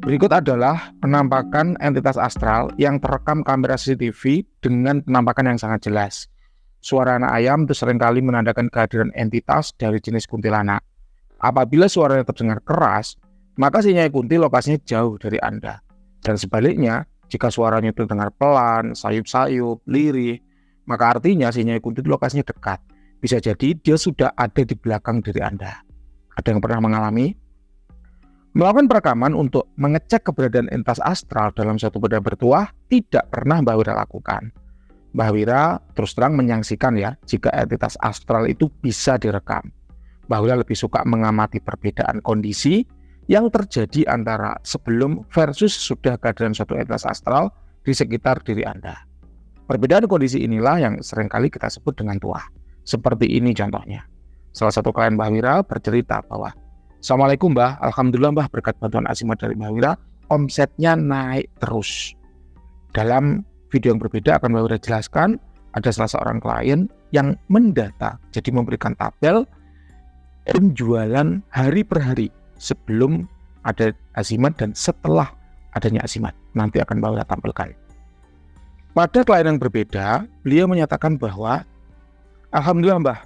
Berikut adalah penampakan entitas astral yang terekam kamera CCTV dengan penampakan yang sangat jelas. Suara anak ayam itu seringkali menandakan kehadiran entitas dari jenis kuntilanak. Apabila suaranya terdengar keras, maka si Nyai Kunti lokasinya jauh dari Anda. Dan sebaliknya, jika suaranya terdengar pelan, sayup-sayup, lirih, maka artinya si Nyai Kunti lokasinya dekat. Bisa jadi dia sudah ada di belakang diri Anda. Ada yang pernah mengalami? Melakukan perekaman untuk mengecek keberadaan entitas astral dalam suatu benda bertuah tidak pernah Mbah Wira lakukan. Mbah Wira terus terang menyaksikan ya, jika entitas astral itu bisa direkam. Mbah Wira lebih suka mengamati perbedaan kondisi yang terjadi antara sebelum versus sudah kehadiran suatu entitas astral di sekitar diri Anda. Perbedaan kondisi inilah yang seringkali kita sebut dengan tuah. Seperti ini contohnya. Salah satu klien Mbah Wira bercerita bahwa Assalamualaikum Mbah, Alhamdulillah Mbah berkat bantuan azimat dari Mbah Wira, omsetnya naik terus. Dalam video yang berbeda akan Mbah Wira jelaskan, ada salah seorang klien yang mendata, jadi memberikan tabel penjualan hari per hari sebelum ada azimat dan setelah adanya azimat. Nanti akan Mbah Wira tampilkan. Pada klien yang berbeda, beliau menyatakan bahwa Alhamdulillah Mbah,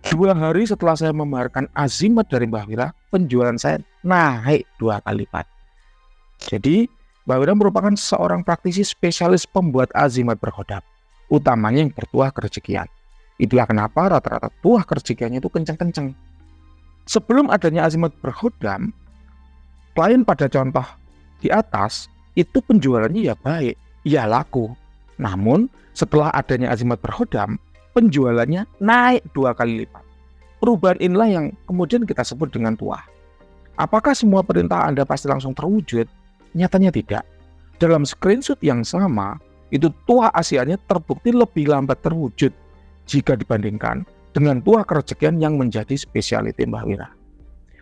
2 hari setelah saya membayarkan azimat dari Mbah Wira, penjualan saya naik 2 kali lipat. Jadi, Mbah Wira merupakan seorang praktisi spesialis pembuat azimat berkhodam, utamanya yang bertuah kerejekian. Itulah kenapa rata-rata tuah kerejekiannya itu kenceng-kenceng. Sebelum adanya azimat berkhodam, klien pada contoh di atas, itu penjualannya ya baik, ya laku. Namun, setelah adanya azimat berkhodam, penjualannya naik 2 kali lipat. Perubahan inilah yang kemudian kita sebut dengan tuah. Apakah semua perintah Anda pasti langsung terwujud? Nyatanya tidak. Dalam screenshot yang sama, itu tuah Asianya terbukti lebih lambat terwujud jika dibandingkan dengan tuah kerejekian yang menjadi spesialiti Mbah Wira.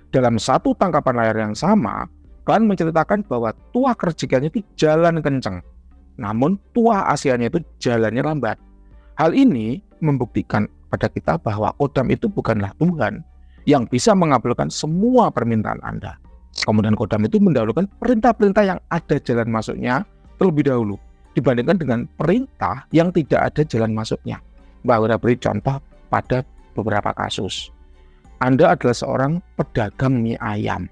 Dalam satu tangkapan layar yang sama, kalian menceritakan bahwa tuah kerejekiannya itu jalan kenceng, namun tuah Asianya itu jalannya lambat. Hal ini membuktikan pada kita bahwa kodam itu bukanlah Tuhan yang bisa mengabulkan semua permintaan Anda. Kemudian kodam itu mendahulukan perintah-perintah yang ada jalan masuknya terlebih dahulu dibandingkan dengan perintah yang tidak ada jalan masuknya. Mbah Wira beri contoh pada beberapa kasus. Anda adalah seorang pedagang mie ayam.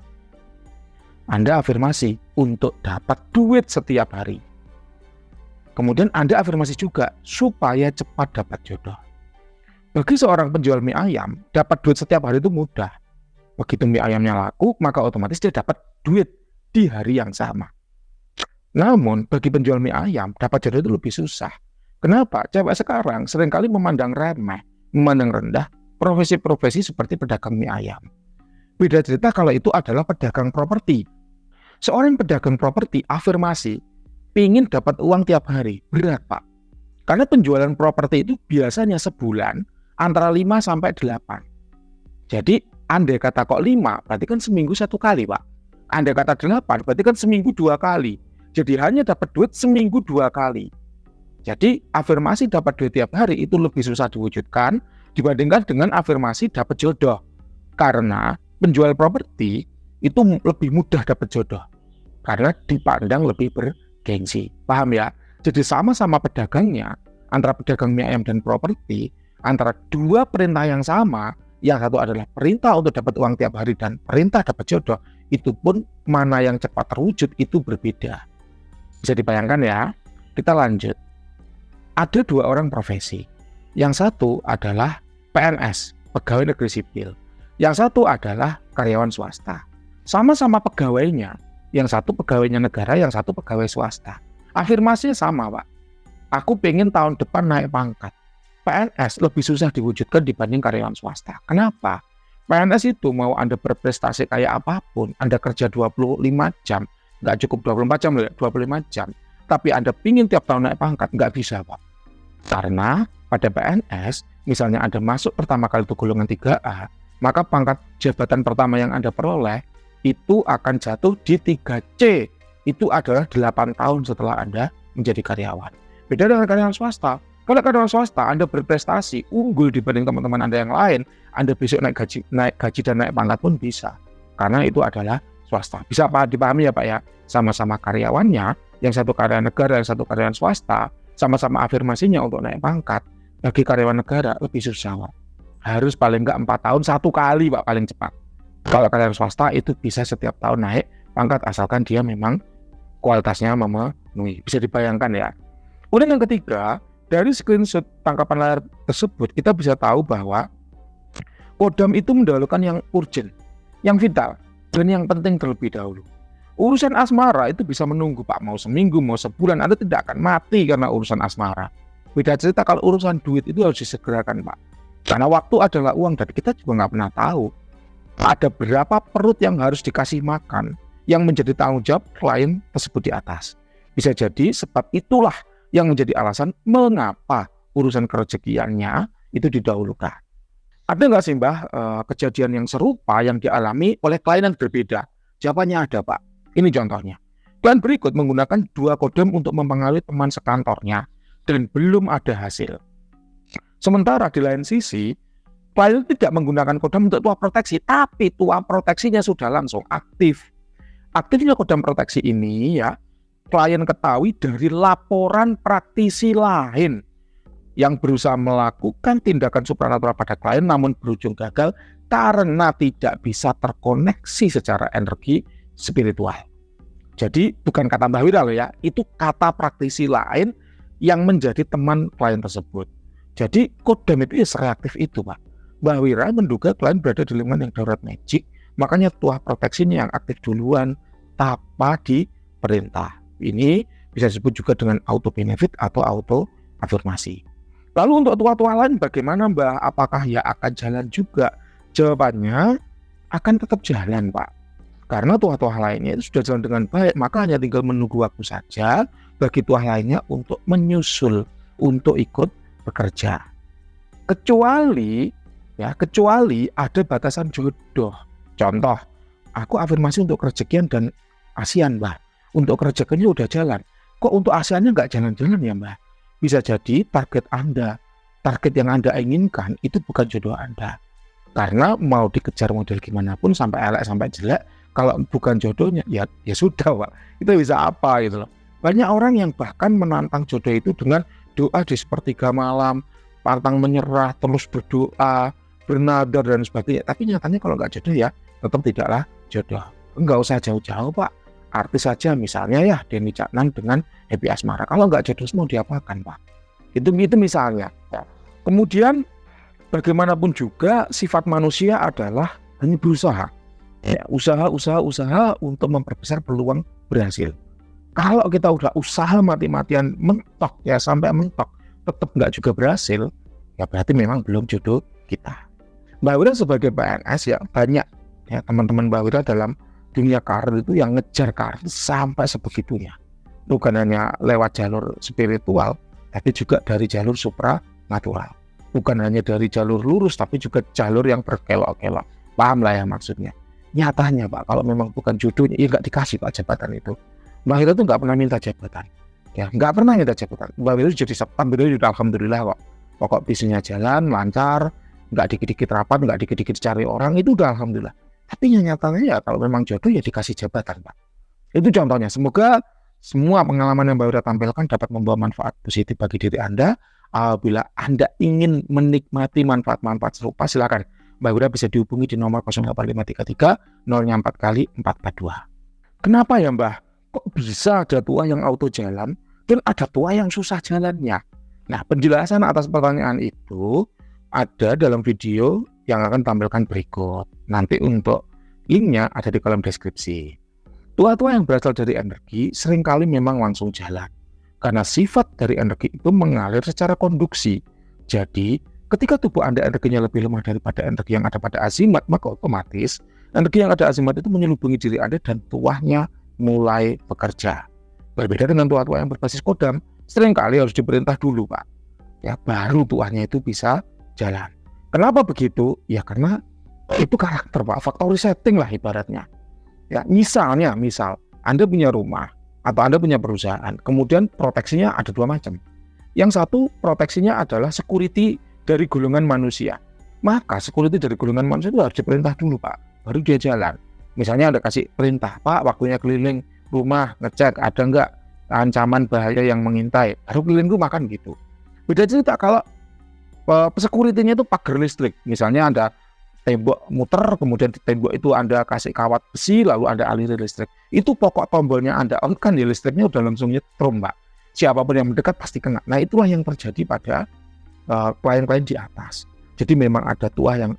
Anda afirmasi untuk dapat duit setiap hari. Kemudian Anda afirmasi juga supaya cepat dapat jodoh. Bagi seorang penjual mie ayam, dapat duit setiap hari itu mudah. Begitu mie ayamnya laku, maka otomatis dia dapat duit di hari yang sama. Namun, bagi penjual mie ayam, dapat jodoh itu lebih susah. Kenapa? Cewek sekarang seringkali memandang remeh, memandang rendah profesi-profesi seperti pedagang mie ayam. Beda cerita kalau itu adalah pedagang properti. Seorang pedagang properti afirmasi, ingin dapat uang tiap hari, berat Pak. Karena penjualan properti itu biasanya sebulan antara 5 sampai 8. Jadi andai kata kok 5, berarti kan seminggu 1 kali Pak. Andai kata 8, berarti kan seminggu 2 kali. Jadi hanya dapat duit seminggu 2 kali. Jadi afirmasi dapat duit tiap hari itu lebih susah diwujudkan dibandingkan dengan afirmasi dapat jodoh. Karena penjual properti itu lebih mudah dapat jodoh. Karena dipandang lebih gengsi, paham ya? Jadi sama-sama pedagangnya, antara pedagang mie ayam dan properti, antara 2 perintah yang sama, yang satu adalah perintah untuk dapat uang tiap hari dan perintah dapat jodoh, itu pun mana yang cepat terwujud itu berbeda. Bisa dibayangkan ya? Kita lanjut. Ada 2 orang profesi. Yang satu adalah PNS, pegawai negeri sipil. Yang satu adalah karyawan swasta. Sama-sama pegawainya. Yang satu pegawainya negara, yang satu pegawai swasta. Afirmasinya sama Pak. Aku pengen tahun depan naik pangkat. PNS lebih susah diwujudkan dibanding karyawan swasta. Kenapa? PNS itu mau Anda berprestasi kayak apapun, Anda kerja 25 jam, nggak cukup 24 jam, 25 jam. Tapi Anda pingin tiap tahun naik pangkat, nggak bisa Pak. Karena pada PNS, misalnya Anda masuk pertama kali itu golongan 3A, maka pangkat jabatan pertama yang Anda peroleh itu akan jatuh di 3C. Itu adalah 8 tahun setelah Anda menjadi karyawan. Beda dengan karyawan swasta. Kalau karyawan swasta Anda berprestasi, unggul dibanding teman-teman Anda yang lain, Anda besok naik gaji dan naik pangkat pun bisa. Karena itu adalah swasta. Bisa dipahami ya Pak ya, sama-sama karyawannya, yang satu karyawan negara, yang satu karyawan swasta, sama-sama afirmasinya untuk naik pangkat. Bagi karyawan negara lebih susah Pak. Harus paling enggak 4 tahun 1 kali Pak, paling cepat. Kalau karyawan swasta itu bisa setiap tahun naik pangkat asalkan dia memang kualitasnya memenuhi. Bisa dibayangkan ya. Kemudian yang ketiga, dari screenshot tangkapan layar tersebut kita bisa tahu bahwa Kodam itu mendahulukan yang urgent, yang vital, dan yang penting terlebih dahulu. Urusan asmara itu bisa menunggu Pak, mau seminggu, mau sebulan, Anda tidak akan mati karena urusan asmara. Beda cerita kalau urusan duit itu harus disegerakan Pak. Karena waktu adalah uang dan kita juga nggak pernah tahu ada berapa perut yang harus dikasih makan yang menjadi tanggung jawab klien tersebut di atas. Bisa jadi sebab itulah yang menjadi alasan mengapa urusan kerezekiannya itu didahulukan. Ada nggak sih Mbah kejadian yang serupa yang dialami oleh klien yang berbeda? Jawabannya ada Pak. Ini contohnya. Klien berikut menggunakan 2 kodam untuk mempengaruhi teman sekantornya dan belum ada hasil. Sementara di lain sisi, klien tidak menggunakan kodam untuk tuah proteksi, tapi tuah proteksinya sudah langsung aktif. Aktifnya kodam proteksi ini ya, klien ketahui dari laporan praktisi lain yang berusaha melakukan tindakan supranatural pada klien namun berujung gagal karena tidak bisa terkoneksi secara energi spiritual. Jadi bukan kata Mbah Wira loh ya, itu kata praktisi lain yang menjadi teman klien tersebut. Jadi kodam itu ya reaktif itu Pak. Mbah Wira menduga klien berada di lingkungan yang darurat magic, makanya tuah proteksinya yang aktif duluan tanpa diperintah. Ini bisa disebut juga dengan auto benefit atau auto afirmasi. Lalu untuk tuah-tuah lain bagaimana Mbah? Apakah ya akan jalan juga? Jawabannya akan tetap jalan Pak. Karena tuah-tuah lainnya itu sudah jalan dengan baik, maka hanya tinggal menunggu waktu saja bagi tuah lainnya untuk menyusul, untuk ikut bekerja. Kecuali ada batasan jodoh. Contoh, aku afirmasi untuk kerezekian dan ASEAN Mbah. Untuk kerezekiannya udah jalan. Kok untuk ASEANnya nggak jalan-jalan ya Mbah? Bisa jadi target yang Anda inginkan itu bukan jodoh Anda. Karena mau dikejar model gimana pun sampai elek sampai jelek, kalau bukan jodohnya ya sudah Pak. Itu bisa apa gitu loh. Banyak orang yang bahkan menantang jodoh itu dengan doa di sepertiga malam, pantang menyerah, terus berdoa, bernadar dan sebagainya. Tapi nyatanya kalau nggak jodoh ya tetap tidaklah jodoh. Nggak usah jauh-jauh Pak. Artis saja misalnya ya Denny Caknan dengan Happy Asmara. Kalau nggak jodoh mau diapakan Pak? Itu misalnya. Ya. Kemudian bagaimanapun juga sifat manusia adalah hanya berusaha. Ya, usaha untuk memperbesar peluang berhasil. Kalau kita udah usaha mati-matian mentok ya sampai mentok tetap nggak juga berhasil, ya berarti memang belum jodoh kita. Mbak Wira sebagai PNS ya banyak ya teman-teman Mbak Wira dalam dunia karir itu yang ngejar karir sampai sebegitunya. Bukan hanya lewat jalur spiritual, tapi juga dari jalur supranatural. Bukan hanya dari jalur lurus, tapi juga jalur yang berkelok-kelok. Paham lah ya maksudnya. Nyatanya Pak, kalau memang bukan jodohnya, ya nggak dikasih Pak jabatan itu. Mbak Wira itu nggak pernah minta jabatan. Ya, nggak pernah minta jabatan. Mbak Wira jadi satpam, sudah alhamdulillah kok. Pokok bisnisnya jalan, lancar, nggak dikit-dikit rapat, nggak dikit-dikit cari orang, itu udah alhamdulillah. Tapi nyatanya ya kalau memang jodoh ya dikasih jabatan Pak. Itu contohnya. Semoga semua pengalaman yang Mbak Wira tampilkan dapat membawa manfaat positif bagi diri Anda. Apabila Anda ingin menikmati manfaat-manfaat serupa, silakan Mbak Wira bisa dihubungi di nomor 08533 0-nya 4 kali 442. Kenapa ya Mbah? Kok bisa ada tuah yang auto jalan dan ada tuah yang susah jalannya? Nah, penjelasan atas pertanyaan itu ada dalam video yang akan tampilkan berikut. Nanti untuk linknya ada di kolom deskripsi. Tuah-tuah yang berasal dari energi seringkali memang langsung jalan. Karena sifat dari energi itu mengalir secara konduksi. Jadi, ketika tubuh Anda energinya lebih lemah daripada energi yang ada pada azimat, maka otomatis energi yang ada azimat itu menyelubungi diri Anda dan tuahnya mulai bekerja. Berbeda dengan tuah-tuah yang berbasis kodam, seringkali harus diperintah dulu Pak. Ya, baru tuahnya itu bisa jalan. Kenapa begitu? Ya karena itu karakter Pak, factory setting lah ibaratnya. Ya, misal Anda punya rumah atau Anda punya perusahaan, kemudian proteksinya ada 2 macam. Yang satu proteksinya adalah security dari golongan manusia. Maka security dari golongan manusia itu harus diperintah dulu Pak, baru dia jalan. Misalnya ada kasih perintah, Pak, waktunya keliling rumah, ngecek ada nggak ancaman bahaya yang mengintai. Baru keliling rumah kan gitu. Beda cerita kalau security-nya itu pagar listrik. Misalnya ada tembok muter, kemudian di tembok itu Anda kasih kawat besi, lalu Anda aliran listrik. Itu pokok tombolnya Anda on kan, ya listriknya udah langsung nyetrum, Pak. Siapapun yang mendekat pasti kena. Nah, itulah yang terjadi pada klien-klien di atas. Jadi memang ada tuah yang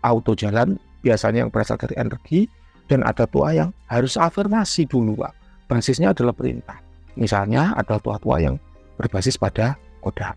auto jalan, biasanya yang berasal dari energi, dan ada tuah yang harus afirmasi dulu, Pak. Basisnya adalah perintah. Misalnya ada tuah-tuah yang berbasis pada kodam.